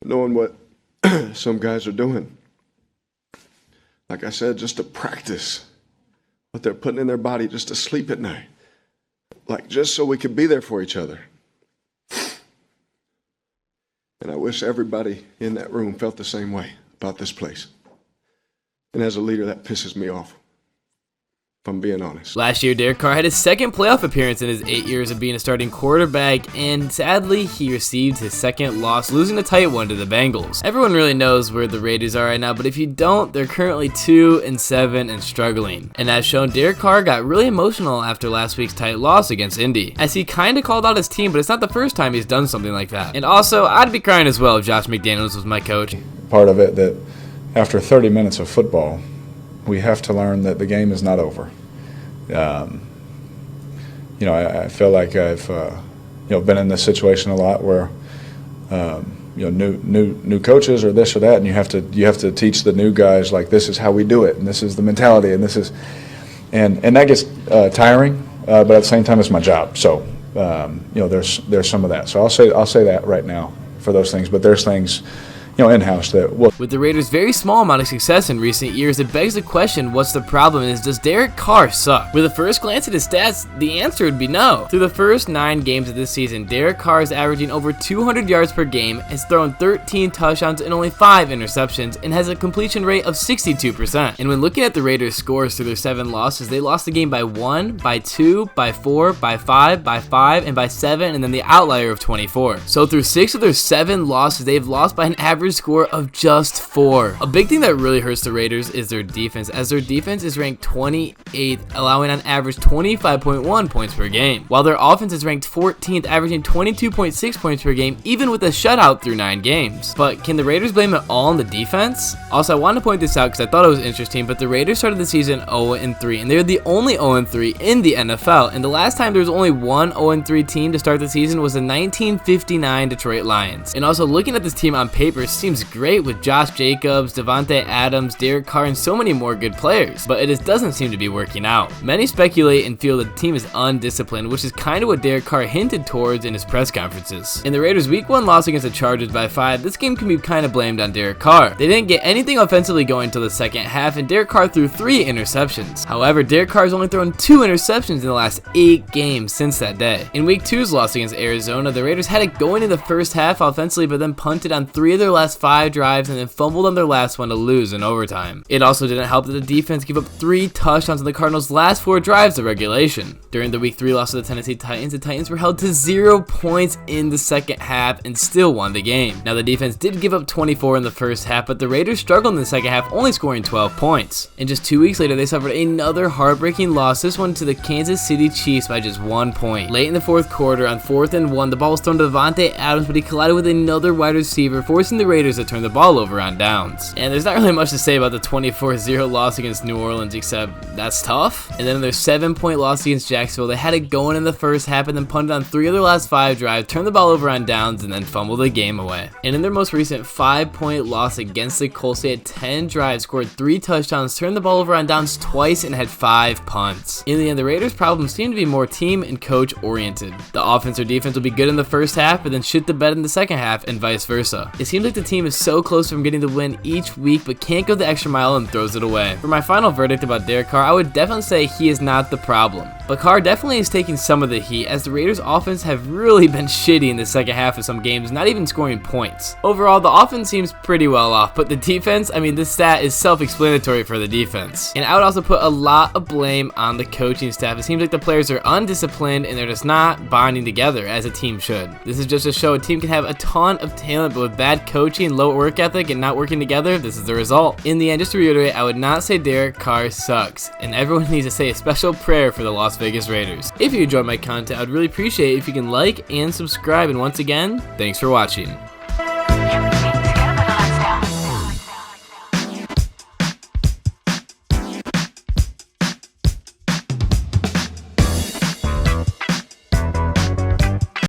knowing what some guys are doing. Like I said, just to practice what they're putting in their body just to sleep at night. Like just so we could be there for each other. And I wish everybody in that room felt the same way about this place. And as a leader, that pisses me off, if I'm being honest. Last year, Derek Carr had his second playoff appearance in his 8 years of being a starting quarterback, and sadly, he received his second loss, losing a tight one to the Bengals. Everyone really knows where the Raiders are right now, but if you don't, they're currently 2-7 and struggling. And as shown, Derek Carr got really emotional after last week's tight loss against Indy, as he kinda called out his team, but it's not the first time he's done something like that. And also, I'd be crying as well if Josh McDaniels was my coach. Part of it that after 30 minutes of football, we have to learn that the game is not over. I feel like I've been in this situation a lot where new coaches or this or that, and you have to teach the new guys, like, this is how we do it, and this is the mentality, and this is and that gets tiring, but at the same time it's my job. So there's some of that. So I'll say that right now for those things, but there's things in-house that will. With the Raiders' very small amount of success in recent years, it begs the question, what's the problem, is does Derek Carr suck? With a first glance at his stats, the answer would be no. Through the first 9 games of this season, Derek Carr is averaging over 200 yards per game, has thrown 13 touchdowns and only 5 interceptions, and has a completion rate of 62%. And when looking at the Raiders' scores through their 7 losses, they lost the game by 1, by 2, by 4, by 5, by 5, and by 7, and then the outlier of 24. So through 6 of their 7 losses, they've lost by an average score of just 4. A big thing that really hurts the Raiders is their defense, as their defense is ranked 28th, allowing on average 25.1 points per game, while their offense is ranked 14th, averaging 22.6 points per game, even with a shutout through 9 games. But can the Raiders blame it all on the defense? Also, I want to point this out because I thought it was interesting, but the Raiders started the season 0-3, and they're the only 0-3 in the NFL, and the last time there was only one 0-3 team to start the season was the 1959 Detroit Lions. And also, looking at this team on paper seems great with Josh Jacobs, Devontae Adams, Derek Carr, and so many more good players, but it just doesn't seem to be working out. Many speculate and feel the team is undisciplined, which is kind of what Derek Carr hinted towards in his press conferences. In the Raiders' Week 1 loss against the Chargers by 5, this game can be kind of blamed on Derek Carr. They didn't get anything offensively going until the second half, and Derek Carr threw 3 interceptions. However, Derek Carr has only thrown 2 interceptions in the last 8 games since that day. In Week 2's loss against Arizona, the Raiders had it going in the first half offensively, but then punted on 3 of their last 5 drives and then fumbled on their last one to lose in overtime. It also didn't help that the defense gave up 3 touchdowns in the Cardinals' last 4 drives of regulation. During the Week 3 loss to the Tennessee Titans, the Titans were held to 0 points in the second half and still won the game. Now, the defense did give up 24 in the first half, but the Raiders struggled in the second half, only scoring 12 points. And just 2 weeks later, they suffered another heartbreaking loss, this one to the Kansas City Chiefs by just 1 point. Late in the fourth quarter, on 4th and 1, the ball was thrown to Devontae Adams, but he collided with another wide receiver, forcing the Raiders to turn the ball over on downs. And there's not really much to say about the 24-0 loss against New Orleans, except that's tough. And then in their 7-point loss against Jacksonville, they had it going in the first half and then punted on 3 of their last 5 drives, turned the ball over on downs, and then fumbled the game away. And in their most recent 5-point loss against the Colts, they had 10 drives, scored 3 touchdowns, turned the ball over on downs twice, and had 5 punts. In the end, the Raiders' problems seem to be more team and coach oriented. The offense or defense will be good in the first half, but then shit the bed in the second half, and vice versa. It seems like the team is so close from getting the win each week, but can't go the extra mile and throws it away. For my final verdict about Derek Carr, I would definitely say he is not the problem. But Carr definitely is taking some of the heat, as the Raiders' offense have really been shitty in the second half of some games, not even scoring points. Overall, the offense seems pretty well off, but the defense, I mean, this stat is self-explanatory for the defense. And I would also put a lot of blame on the coaching staff. It seems like the players are undisciplined and they're just not bonding together as a team should. This is just to show a team can have a ton of talent, but with bad coaching, low work ethic, and not working together, this is the result. In the end, just to reiterate, I would not say Derek Carr sucks, and everyone needs to say a special prayer for the Las Vegas Raiders. If you enjoyed my content, I'd really appreciate it if you can like and subscribe, and once again, thanks for watching.